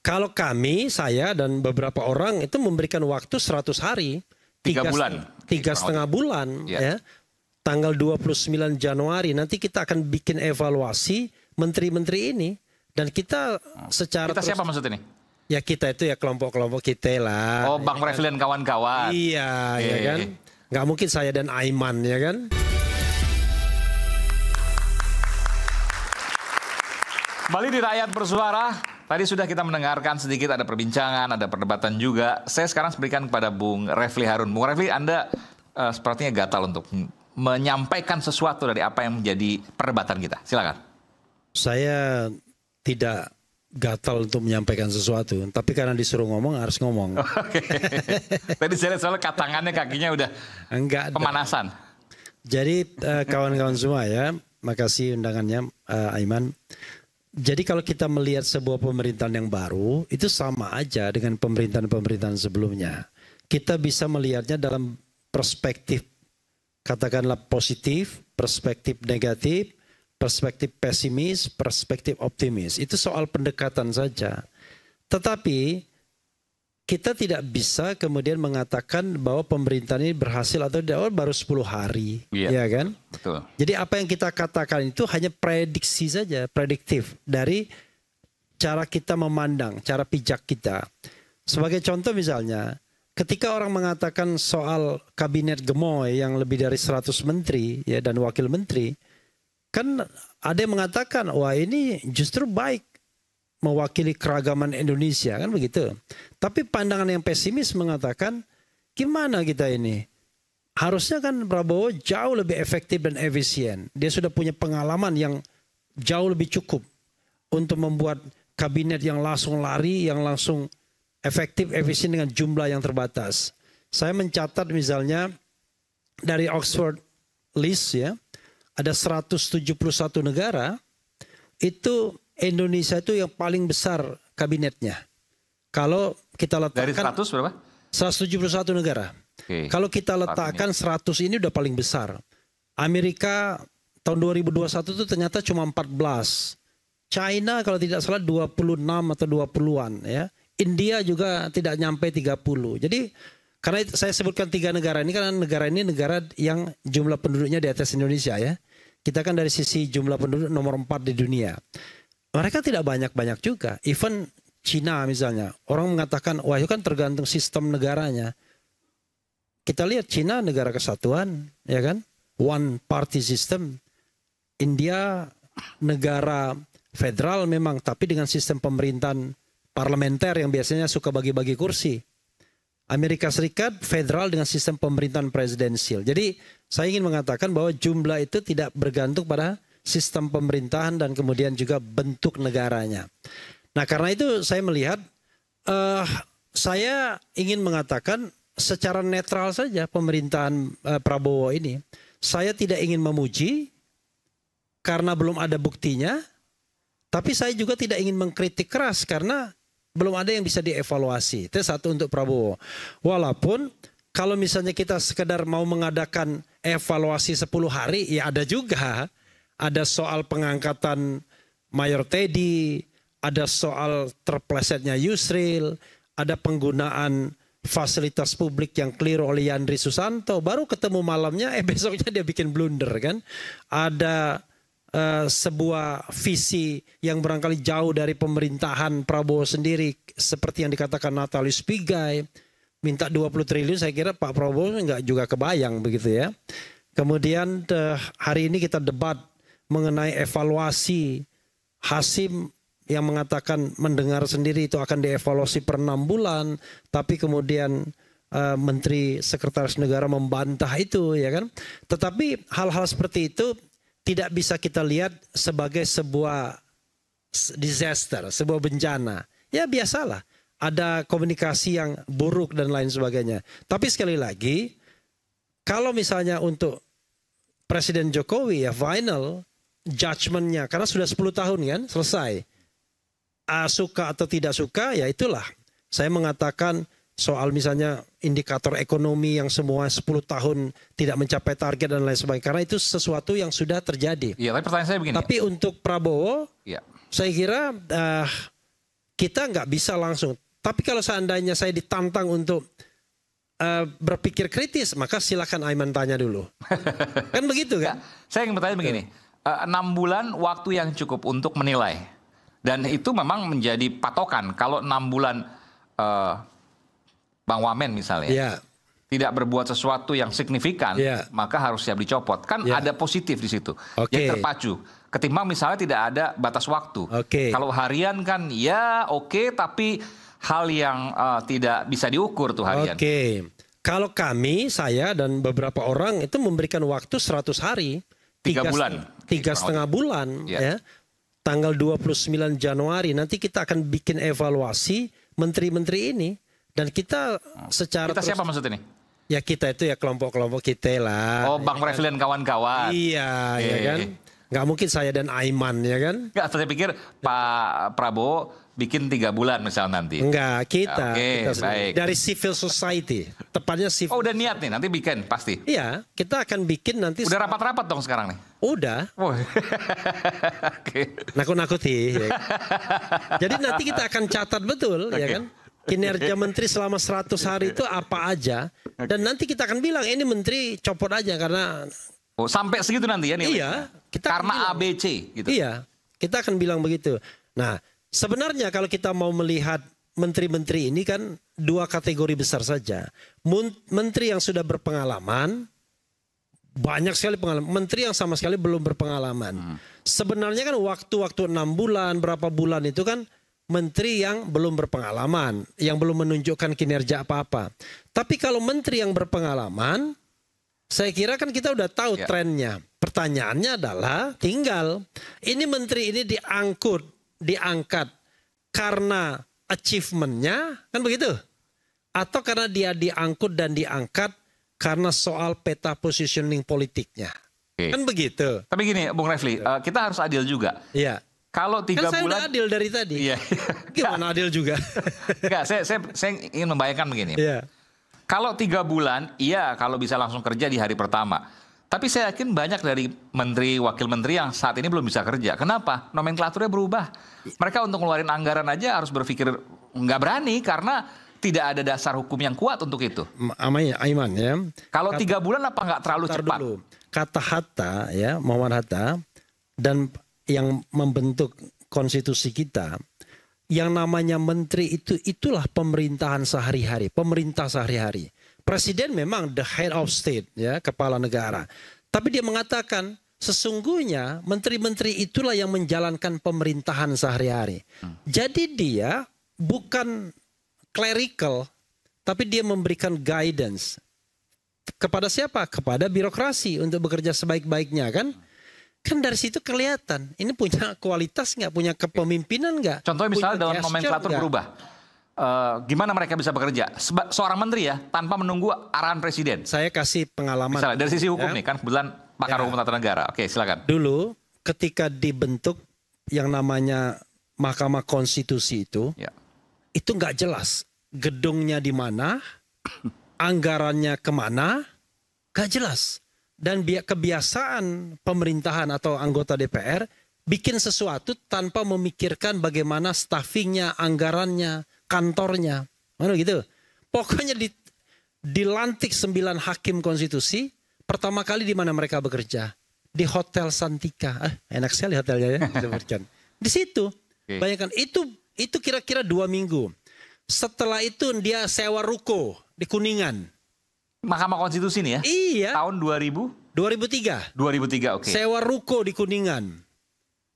Kalau kami, saya dan beberapa orang itu memberikan waktu 100 hari. 3 bulan. 3,5 bulan ya. Tanggal 29 Januari nanti kita akan bikin evaluasi menteri-menteri ini. Dan kita secara Kita siapa maksud ini? Ya kita itu ya kelompok-kelompok kita lah. Oh, Bang Refli dan kawan-kawan. Iya, ya kan. Nggak mungkin saya dan Aiman ya kan. Kembali di Rakyat Bersuara, tadi sudah kita mendengarkan sedikit, ada perbincangan, ada perdebatan juga. Saya sekarang berikan kepada Bung Refli Harun. Bung Refli, Anda sepertinya gatal untuk menyampaikan sesuatu dari apa yang menjadi perdebatan kita. Silakan. Saya tidak gatal untuk menyampaikan sesuatu, tapi karena disuruh ngomong harus ngomong. Oke. Tadi saya lihat soalnya tangannya, kakinya udah pemanasan. Jadi kawan-kawan semua ya, makasih undangannya Aiman. Jadi kalau kita melihat sebuah pemerintahan yang baru, itu sama aja dengan pemerintahan-pemerintahan sebelumnya. Kita bisa melihatnya dalam perspektif, katakanlah positif, perspektif negatif, perspektif pesimis, perspektif optimis. Itu soal pendekatan saja. Tetapi kita tidak bisa kemudian mengatakan bahwa pemerintahan ini berhasil atau tidak, baru 10 hari. Ya kan? Betul. Jadi apa yang kita katakan itu hanya prediksi saja, prediktif dari cara kita memandang, cara pijak kita. Sebagai contoh misalnya, ketika orang mengatakan soal kabinet gemoy yang lebih dari 100 menteri ya, dan wakil menteri, kan ada yang mengatakan, wah ini justru baik mewakili keragaman Indonesia, kan begitu. Tapi pandangan yang pesimis mengatakan, gimana kita ini? Harusnya kan Prabowo jauh lebih efektif dan efisien. Dia sudah punya pengalaman yang jauh lebih cukup untuk membuat kabinet yang langsung lari, yang langsung efektif, efisien dengan jumlah yang terbatas. Saya mencatat misalnya dari Oxford List ya, ada 171 negara, itu Indonesia itu yang paling besar kabinetnya. Kalau kita letakkan dari 100 berapa? 171 negara. Kalau kita letakkan 100 ini udah paling besar. Amerika tahun 2021 itu ternyata cuma 14. China kalau tidak salah 26 atau 20-an ya. India juga tidak nyampe 30. Jadi karena saya sebutkan 3 negara ini, karena negara ini negara yang jumlah penduduknya di atas Indonesia ya. Kita kan dari sisi jumlah penduduk nomor 4 di dunia. Mereka tidak banyak-banyak juga. Even Cina misalnya. Orang mengatakan, wah itu kan tergantung sistem negaranya. Kita lihat Cina negara kesatuan, ya kan? One party system. India negara federal memang, tapi dengan sistem pemerintahan parlementer yang biasanya suka bagi-bagi kursi. Amerika Serikat federal dengan sistem pemerintahan presidensial. Jadi saya ingin mengatakan bahwa jumlah itu tidak bergantung pada sistem pemerintahan dan kemudian juga bentuk negaranya. Nah karena itu saya melihat, saya ingin mengatakan secara netral saja pemerintahan Prabowo ini. Saya tidak ingin memuji karena belum ada buktinya, tapi saya juga tidak ingin mengkritik keras karena belum ada yang bisa dievaluasi. Itu satu untuk Prabowo. Walaupun kalau misalnya kita sekedar mau mengadakan evaluasi 10 hari, ya ada juga. Ada soal pengangkatan Mayor Teddy, ada soal terplesetnya Yusril, ada penggunaan fasilitas publik yang keliru oleh Yandri Susanto, baru ketemu malamnya, besoknya dia bikin blunder kan. Ada sebuah visi yang barangkali jauh dari pemerintahan Prabowo sendiri, seperti yang dikatakan Natalius Pigai, minta 20 triliun, saya kira Pak Prabowo nggak juga kebayang begitu ya. Kemudian hari ini kita debat mengenai evaluasi. Hasim yang mengatakan mendengar sendiri itu akan dievaluasi per 6 bulan, tapi kemudian Menteri Sekretaris Negara membantah itu ya kan. Tetapi hal-hal seperti itu tidak bisa kita lihat sebagai sebuah disaster, sebuah bencana. Ya biasalah, ada komunikasi yang buruk dan lain sebagainya. Tapi sekali lagi, kalau misalnya untuk Presiden Jokowi ya final judgment-nya, karena sudah 10 tahun kan selesai. Suka atau tidak suka ya itulah. Saya mengatakan soal misalnya indikator ekonomi yang semua 10 tahun tidak mencapai target dan lain sebagainya. Karena itu sesuatu yang sudah terjadi. Iya, tapi pertanyaan saya begini. Tapi untuk Prabowo, saya kira kita nggak bisa langsung. Tapi kalau seandainya saya ditantang untuk berpikir kritis, maka silakan Aiman tanya dulu. Kan begitu kan? Saya ingin bertanya begini, 6 bulan waktu yang cukup untuk menilai. Dan itu memang menjadi patokan. Kalau 6 bulan Bang Wamen misalnya, tidak berbuat sesuatu yang signifikan, maka harus siap dicopot. Kan ada positif di situ, yang terpacu. Ketimbang misalnya tidak ada batas waktu. Kalau harian kan ya oke, tapi hal yang tidak bisa diukur tuh harian. Kalau kami, saya dan beberapa orang itu memberikan waktu 100 hari. 3 bulan. 3,5 bulan. Ya. Tanggal 29 Januari nanti kita akan bikin evaluasi menteri-menteri ini. Dan kita secara kita siapa maksud ini? Ya kita itu ya kelompok-kelompok kita lah. Oh, Bang Refli dan kawan-kawan. Iya, ya kan. Nggak mungkin saya dan Aiman ya kan. Nggak, saya pikir Pak Prabowo bikin 3 bulan misal nanti. Enggak, kita baik. dari civil society. Tepatnya civil. Oh, udah niat nih, nanti bikin pasti. Iya, kita akan bikin nanti. Udah rapat-rapat dong sekarang nih? Udah. Oh. Nakut-nakuti. Ya. Jadi nanti kita akan catat betul, ya kan. Kinerja menteri selama 100 hari itu apa aja. Dan nanti kita akan bilang, ini menteri copot aja karena... Oh, sampai segitu nanti ya nih? Iya. Karena ABC gitu? Iya, kita akan bilang begitu. Nah, sebenarnya kalau kita mau melihat menteri-menteri ini kan 2 kategori besar saja. Menteri yang sudah berpengalaman, banyak sekali pengalaman. Menteri yang sama sekali belum berpengalaman. Sebenarnya kan waktu-waktu 6 bulan, berapa bulan itu kan menteri yang belum berpengalaman, yang belum menunjukkan kinerja apa-apa. Tapi kalau menteri yang berpengalaman, saya kira kan kita udah tahu trennya. Pertanyaannya adalah tinggal ini menteri ini diangkat karena achievementnya, kan begitu? Atau karena dia diangkut dan diangkat karena soal peta positioning politiknya. Kan begitu. Tapi gini, Bung Refli, kita harus adil juga. Iya. Kalau 3 kan saya bulan udah adil dari tadi. Iya. Gimana adil juga? Enggak, saya ingin membayangkan begini. Iya. Kalau 3 bulan, iya kalau bisa langsung kerja di hari pertama. Tapi saya yakin banyak dari menteri, wakil menteri yang saat ini belum bisa kerja. Kenapa? Nomenklaturnya berubah. Mereka untuk ngeluarin anggaran aja harus berpikir nggak berani karena tidak ada dasar hukum yang kuat untuk itu. Aiman ya. Kalau 3 bulan apa nggak terlalu cepat? Dulu. Kata Hatta ya, Muhammad Hatta dan yang membentuk konstitusi kita, yang namanya menteri itulah pemerintahan sehari-hari, pemerintah sehari-hari. Presiden memang the head of state ya, kepala negara. Tapi dia mengatakan sesungguhnya menteri-menteri itulah yang menjalankan pemerintahan sehari-hari. Jadi dia bukan clerical, tapi dia memberikan guidance kepada siapa? Kepada birokrasi untuk bekerja sebaik-baiknya kan? Kan dari situ kelihatan ini punya kualitas nggak, punya kepemimpinan nggak? Contohnya misalnya dalam nomenklatur berubah, gimana mereka bisa bekerja? Seorang menteri ya tanpa menunggu arahan presiden. Saya kasih pengalaman. Misalnya dari sisi hukum nih kan kebetulan pakar hukum tata negara. Oke, silakan. Dulu ketika dibentuk yang namanya Mahkamah Konstitusi itu nggak jelas gedungnya di mana, anggarannya kemana, nggak jelas. Dan kebiasaan pemerintahan atau anggota DPR bikin sesuatu tanpa memikirkan bagaimana staffingnya, anggarannya, kantornya. Mana gitu. Pokoknya dilantik 9 hakim konstitusi, pertama kali di mana mereka bekerja? Di Hotel Santika. Enak sekali hotelnya ya. Di situ. Bayangkan itu kira-kira 2 minggu. Setelah itu dia sewa ruko di Kuningan. Mahkamah Konstitusi nih ya? Iya. Tahun 2003. 2003, oke. Sewa ruko di Kuningan.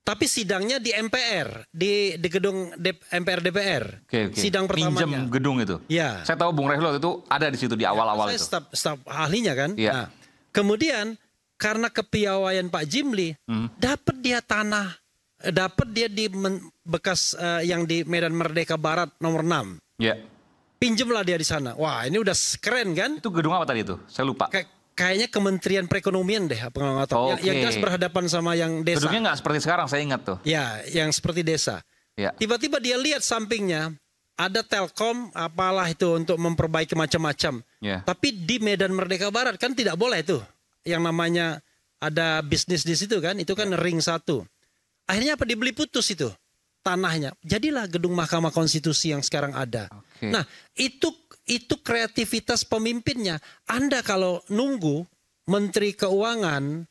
Tapi sidangnya di MPR, di gedung MPR DPR. Sidang pertamanya. Minjem gedung itu. Ya. Saya tahu Bung Refli itu ada di situ di awal-awal itu. Saya staf ahlinya kan. Ya. Nah, kemudian karena kepiawaian Pak Jimli, dapat dia tanah, dapat dia di bekas yang di Medan Merdeka Barat nomor 6. Ya. Pinjemlah dia di sana. Wah, ini udah keren kan? Itu gedung apa tadi itu? Saya lupa. Kayaknya Kementerian Perekonomian deh, pengawasan. Yang jelas berhadapan sama yang desa. Gedungnya nggak seperti sekarang, saya ingat tuh. Ya, yang seperti desa. Ya. Tiba-tiba dia lihat sampingnya ada Telkom, apalah itu untuk memperbaiki macam-macam. Ya. Tapi di Medan Merdeka Barat kan tidak boleh tuh. Yang namanya ada bisnis di situ kan, itu kan ring 1. Akhirnya apa? Dibeli putus itu. tanahnya. Jadilah gedung Mahkamah Konstitusi yang sekarang ada. Oke. Nah, itu kreativitas pemimpinnya. Anda kalau nunggu Menteri Keuangan,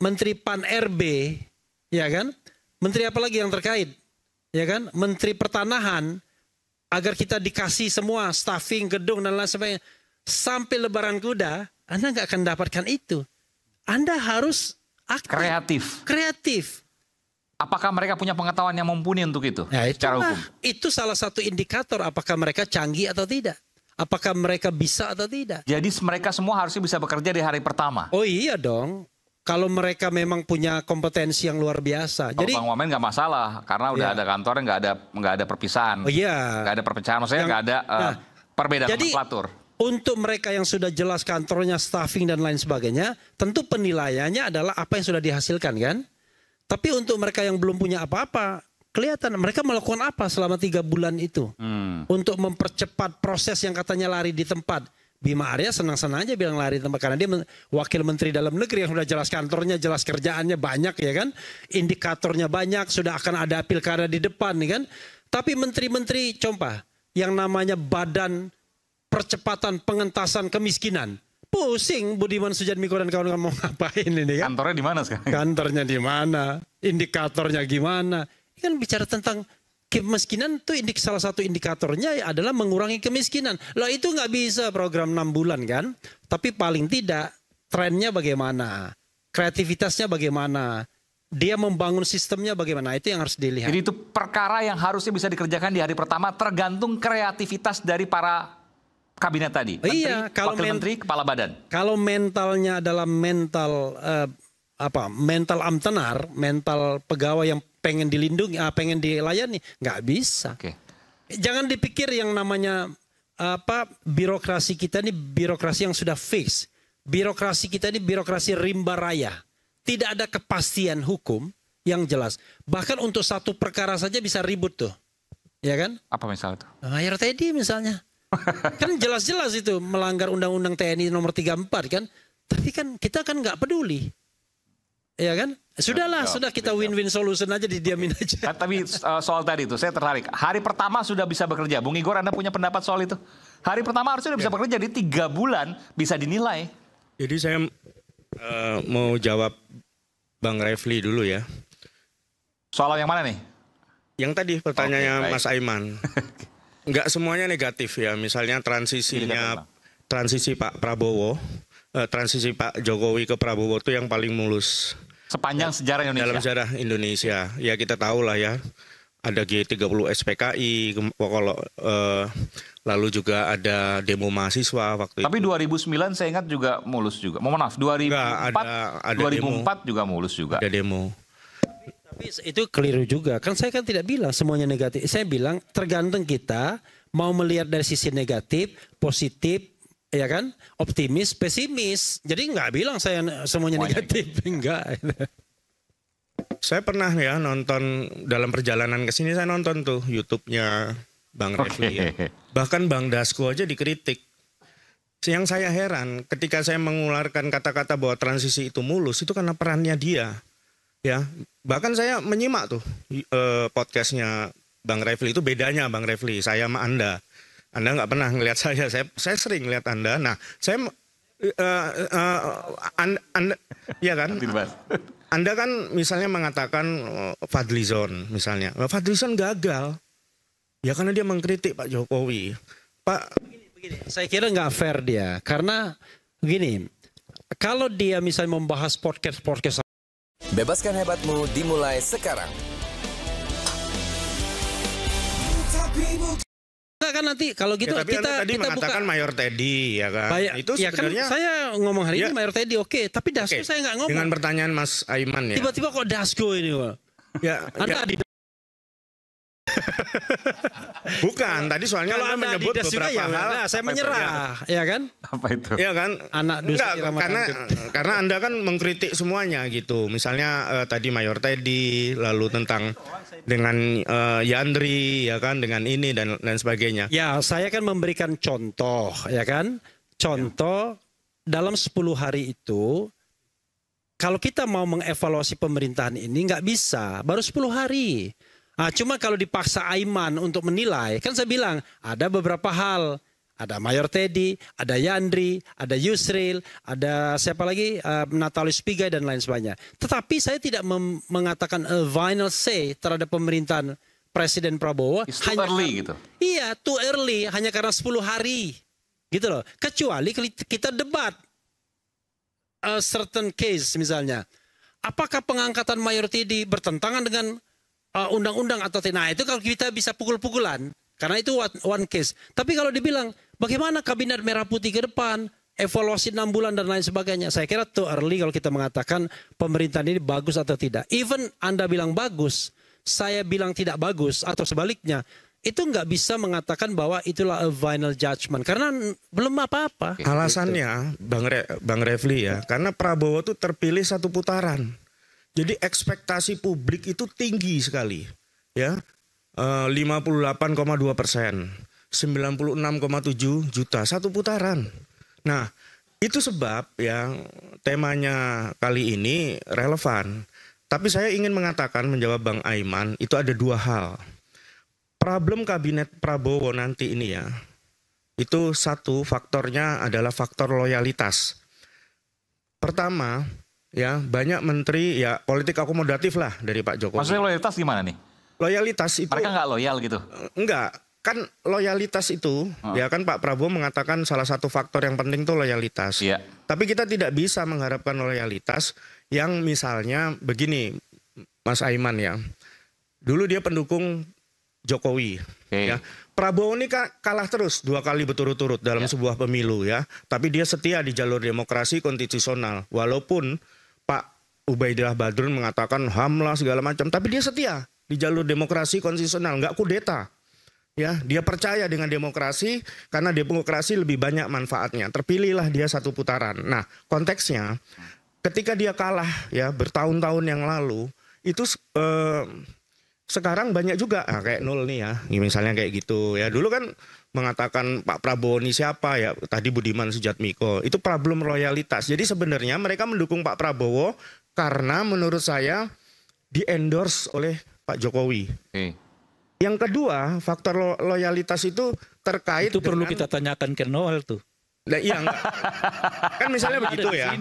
Menteri Pan-RB, ya kan? Menteri apa lagi yang terkait? Ya kan? Menteri Pertanahan, agar kita dikasih semua staffing, gedung dan lain sebagainya. Sampai Lebaran Kuda, Anda nggak akan dapatkan itu. Anda harus aktif. Kreatif. Apakah mereka punya pengetahuan yang mumpuni untuk itu? Nah, secara hukum? itu salah satu indikator apakah mereka canggih atau tidak. Apakah mereka bisa atau tidak. Jadi mereka semua harusnya bisa bekerja di hari pertama. Oh iya dong. Kalau mereka memang punya kompetensi yang luar biasa. Kalau Jadi Bang Wamen nggak masalah karena udah ada kantornya, nggak ada perpisahan. Oh iya. Nggak ada perpecahan, maksudnya nggak ada perbedaan nomenklatur. Untuk mereka yang sudah jelas kantornya, staffing dan lain sebagainya, tentu penilaiannya adalah apa yang sudah dihasilkan kan. Tapi untuk mereka yang belum punya apa-apa, kelihatan mereka melakukan apa selama 3 bulan itu. Untuk mempercepat proses yang katanya lari di tempat. Bima Arya senang-senang aja bilang lari di tempat. Karena dia wakil menteri dalam negeri yang sudah jelas kantornya, jelas kerjaannya banyak ya kan. Indikatornya banyak, sudah akan ada pilkada di depan nih kan. Tapi menteri-menteri contoh yang namanya Badan Percepatan Pengentasan Kemiskinan. Pusing Budiman Sujatmiko dan kawan-kawan mau ngapain ini kan? Kantornya di mana sekarang? Kantornya di mana? Indikatornya gimana? Ini kan bicara tentang kemiskinan tuh salah satu indikatornya adalah mengurangi kemiskinan. Lah itu nggak bisa program 6 bulan kan? Tapi paling tidak trennya bagaimana? Kreativitasnya bagaimana? Dia membangun sistemnya bagaimana? Itu yang harus dilihat. Jadi itu perkara yang harusnya bisa dikerjakan di hari pertama tergantung kreativitas dari para kabinet tadi. Menteri, iya, kalau wakil menteri, kepala badan. Kalau mentalnya adalah mental mental amtenar, mental pegawai yang pengen dilindungi, pengen dilayani, nggak bisa. Oke. Jangan dipikir yang namanya birokrasi kita ini birokrasi yang sudah fix. Birokrasi kita ini birokrasi rimba raya. Tidak ada kepastian hukum yang jelas. Bahkan untuk satu perkara saja bisa ribut tuh. Ya kan? Apa misalnya itu? Mayor Teddy misalnya. Kan jelas-jelas itu melanggar undang-undang TNI nomor 34 kan. Tapi kan kita kan nggak peduli. Ya kan? Sudahlah, sudah kita win-win solution aja, didiamin aja. Tapi soal tadi itu saya tertarik. Hari pertama sudah bisa bekerja. Bung Igor, Anda punya pendapat soal itu? Hari pertama harusnya sudah bisa bekerja, di 3 bulan bisa dinilai. Jadi saya mau jawab Bang Refli dulu ya. Soal yang mana nih? Yang tadi pertanyaannya Oke, Mas Aiman. Enggak semuanya negatif ya. Misalnya transisi Pak Prabowo, transisi Pak Jokowi ke Prabowo itu yang paling mulus. Sepanjang sejarah Indonesia. Dalam sejarah Indonesia. Ya kita tahu lah ya. Ada G30 SPKI, lalu juga ada demo mahasiswa waktu Tapi itu. 2009 saya ingat juga mulus juga. Mohon maaf, 2004 juga mulus juga. Ada demo. Tapi itu keliru juga. Kan saya kan tidak bilang semuanya negatif. Saya bilang tergantung kita mau melihat dari sisi negatif, positif, ya kan, optimis, pesimis. Jadi nggak bilang saya semuanya negatif, enggak. Saya pernah ya nonton dalam perjalanan ke sini, saya nonton tuh YouTube-nya Bang Refli ya. Bahkan Bang Dasko aja dikritik. Yang saya heran ketika saya mengeluarkan kata-kata bahwa transisi itu mulus, itu karena perannya dia. Ya, bahkan saya menyimak tuh podcastnya Bang Refli, itu bedanya Bang Refli, saya sama Anda. Anda nggak pernah ngelihat saya sering lihat Anda. Nah, saya Anda ya kan? Anda kan misalnya mengatakan Fadlizon misalnya. Fadlizon gagal. Ya karena dia mengkritik Pak Jokowi. Pak Begini. Saya kira nggak fair dia. Karena begini, kalau dia misalnya membahas podcast Bebaskan hebatmu dimulai sekarang. Enggak kan nanti kalau gitu ya, tapi kita tadi mengatakan buka Mayor Teddy ya kan. Itu ya sebenarnya kan saya ngomong hari ya, ini Mayor Teddy oke, tapi Dasko saya nggak ngomong. Dengan pertanyaan Mas Aiman ya. Tiba-tiba kok Dasko ini, Pak? Ya, bukan, tadi soalnya kalau Anda menyebut beberapa ya, hal. Nah, saya menyerah, ya kan? Apa itu? Ya kan? Anak enggak, karena Anda kan mengkritik semuanya gitu. Misalnya tadi Mayor Teddy, lalu tentang dengan Yandri, ya kan, dengan ini dan sebagainya. Ya, saya kan memberikan contoh, ya kan? Contoh dalam 10 hari itu, kalau kita mau mengevaluasi pemerintahan ini nggak bisa, baru 10 hari. Cuma kalau dipaksa Aiman untuk menilai, kan saya bilang ada beberapa hal. Ada Mayor Teddy, ada Yandri, ada Yusril, ada siapa lagi, Natalis Pigai dan lain sebagainya. Tetapi saya tidak mengatakan a final say terhadap pemerintahan Presiden Prabowo. It's too early gitu. Iya, too early, hanya karena 10 hari. Gitu loh. Kecuali kita debat a certain case misalnya. Apakah pengangkatan Mayor Teddy bertentangan dengan undang-undang atau tidak? Nah, itu kalau kita bisa pukul-pukulan. Karena itu one case. Tapi kalau dibilang bagaimana kabinet merah putih ke depan, evaluasi 6 bulan dan lain sebagainya. Saya kira too early kalau kita mengatakan pemerintahan ini bagus atau tidak. Even Anda bilang bagus, saya bilang tidak bagus atau sebaliknya. Itu nggak bisa mengatakan bahwa itulah a final judgment. Karena belum apa-apa. Alasannya Bang Refli ya, karena Prabowo tuh terpilih 1 putaran. Jadi ekspektasi publik itu tinggi sekali. Ya. 58,2%, 96,7 juta 1 putaran. Nah, itu sebab yang temanya kali ini relevan. Tapi saya ingin mengatakan, menjawab Bang Aiman, itu ada 2 hal. Problem kabinet Prabowo nanti ini ya, itu satu faktornya adalah faktor loyalitas. Pertama, ya banyak menteri ya politik akomodatif lah dari Pak Jokowi. Maksudnya loyalitas gimana nih? Loyalitas itu Mereka nggak loyal gitu? Enggak, kan loyalitas itu ya kan Pak Prabowo mengatakan salah satu faktor yang penting itu loyalitas. Iya. Tapi kita tidak bisa mengharapkan loyalitas yang misalnya begini, Mas Aiman ya. Dulu dia pendukung Jokowi. Ya. Prabowo ini kalah terus 2 kali berturut-turut dalam sebuah pemilu ya. Tapi dia setia di jalur demokrasi konstitusional. Walaupun Pak Ubaidillah Badrun mengatakan HAM lah segala macam, tapi dia setia di jalur demokrasi konstitusional, nggak kudeta. Ya, dia percaya dengan demokrasi karena demokrasi lebih banyak manfaatnya. Terpilihlah dia 1 putaran. Nah, konteksnya ketika dia kalah ya bertahun-tahun yang lalu itu sekarang banyak juga kayak nol nih ya. Misalnya kayak gitu ya. Dulu kan mengatakan Pak Prabowo ini siapa ya? Tadi Budiman Sujatmiko. Itu problem loyalitas. Jadi sebenarnya mereka mendukung Pak Prabowo karena menurut saya di-endorse oleh Pak Jokowi. Yang kedua, faktor loyalitas itu terkait itu perlu dengan, kita tanyakan ke Noel tuh. Nah, iya enggak. Kan misalnya begitu ya.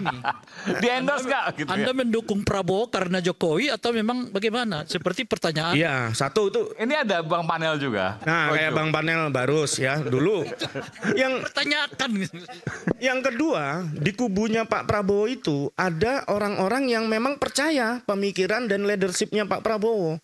Di endorse nggak gitu Anda mendukung Prabowo karena Jokowi atau memang bagaimana? Seperti pertanyaan. Iya, satu itu. Ini ada Bang Panel juga. Nah, kayak Bang Panel Barus ya dulu. Pertanyakan. Yang kedua, di kubunya Pak Prabowo itu ada orang-orang yang memang percaya pemikiran dan leadershipnya Pak Prabowo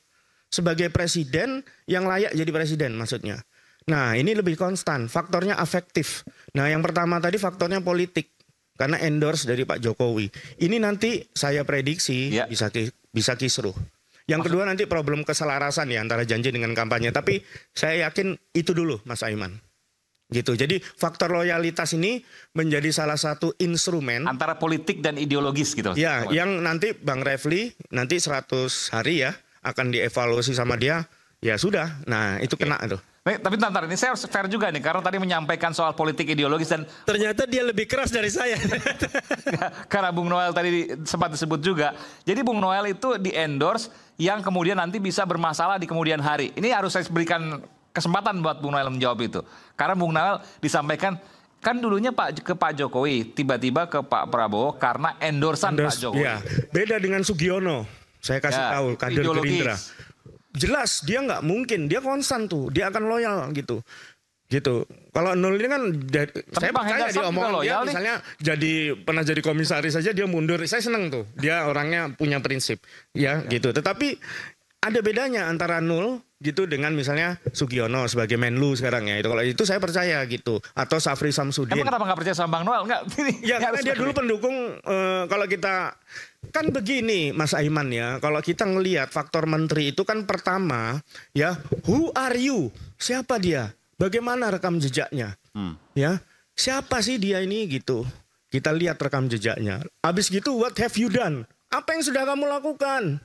sebagai presiden yang layak jadi presiden maksudnya. Nah, ini lebih konstan, faktornya afektif. Nah, yang pertama tadi faktornya politik karena endorse dari Pak Jokowi. Ini nanti saya prediksi bisa kisruh. Yang kedua nanti problem keselarasan ya antara janji dengan kampanye. Tapi saya yakin itu dulu Mas Aiman. Gitu. Jadi faktor loyalitas ini menjadi salah satu instrumen antara politik dan ideologis gitu. Ya, yang nanti Bang Refli nanti 100 hari ya akan dievaluasi sama dia, ya sudah. Nah, itu kena tuh. Tapi ntar ini saya fair juga nih karena tadi menyampaikan soal politik ideologis dan ternyata dia lebih keras dari saya. Karena Bung Noel tadi sempat disebut juga. Jadi Bung Noel itu di-endorse yang kemudian nanti bisa bermasalah di kemudian hari. Ini harus saya berikan kesempatan buat Bung Noel menjawab itu. Karena Bung Noel disampaikan kan dulunya ke Pak Jokowi, tiba-tiba ke Pak Prabowo karena endorsan Pak Jokowi. Ya, beda dengan Sugiono. Saya kasih tahu kader Gerindra. Jelas dia nggak mungkin, dia konstan tuh, dia akan loyal gitu. Kalau nol ini kan, saya percaya dia omongan dia misalnya pernah jadi komisaris saja dia mundur. Saya seneng tuh, dia orangnya punya prinsip, ya gitu. Tetapi ada bedanya antara nol gitu dengan misalnya Sugiono sebagai Menlu sekarang ya. Kalau itu saya percaya gitu. Atau Safri Samsudin. Emang kenapa nggak percaya sama Bang Noel? Enggak. Ya karena dia dulu pendukung. Kalau kita kan begini Mas Aiman ya. Kalau kita ngelihat faktor menteri itu kan pertama ya, who are you? Siapa dia? Bagaimana rekam jejaknya? Ya, siapa sih dia ini gitu? Kita lihat rekam jejaknya. Habis gitu, what have you done? Apa yang sudah kamu lakukan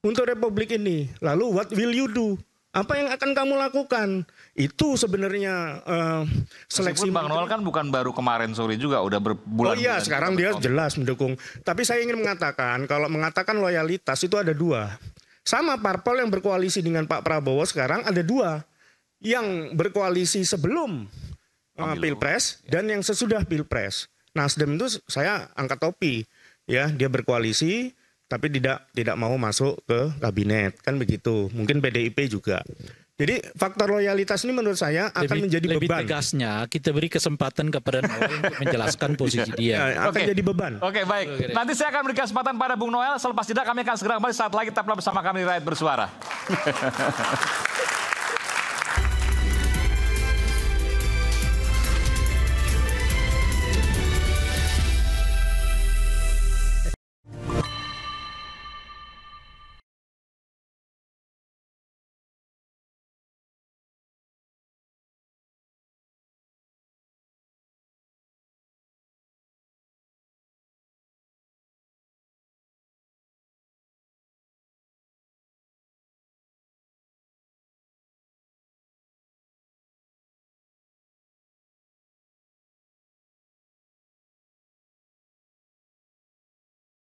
untuk Republik ini? Lalu what will you do? Apa yang akan kamu lakukan? Itu sebenarnya seleksi. Bang Noel kan bukan baru kemarin sore juga, udah berbulan. Oh iya, sekarang dia jelas mendukung. Tapi saya ingin mengatakan, kalau mengatakan loyalitas itu ada 2. Sama parpol yang berkoalisi dengan Pak Prabowo sekarang ada 2. Yang berkoalisi sebelum Pilpres dan yang sesudah Pilpres. Nasdem itu saya angkat topi. Ya, dia berkoalisi tapi tidak mau masuk ke kabinet. Kan begitu. Mungkin PDIP juga. Jadi faktor loyalitas ini menurut saya akan menjadi lebih beban. Lebih tegasnya kita beri kesempatan kepada Noel untuk menjelaskan posisi dia. Akan jadi beban. Oke, baik. Nanti saya akan beri kesempatan pada Bung Noel. Selepas jeda kami akan segera kembali saat lagi. Tetaplah bersama kami di Rakyat Bersuara.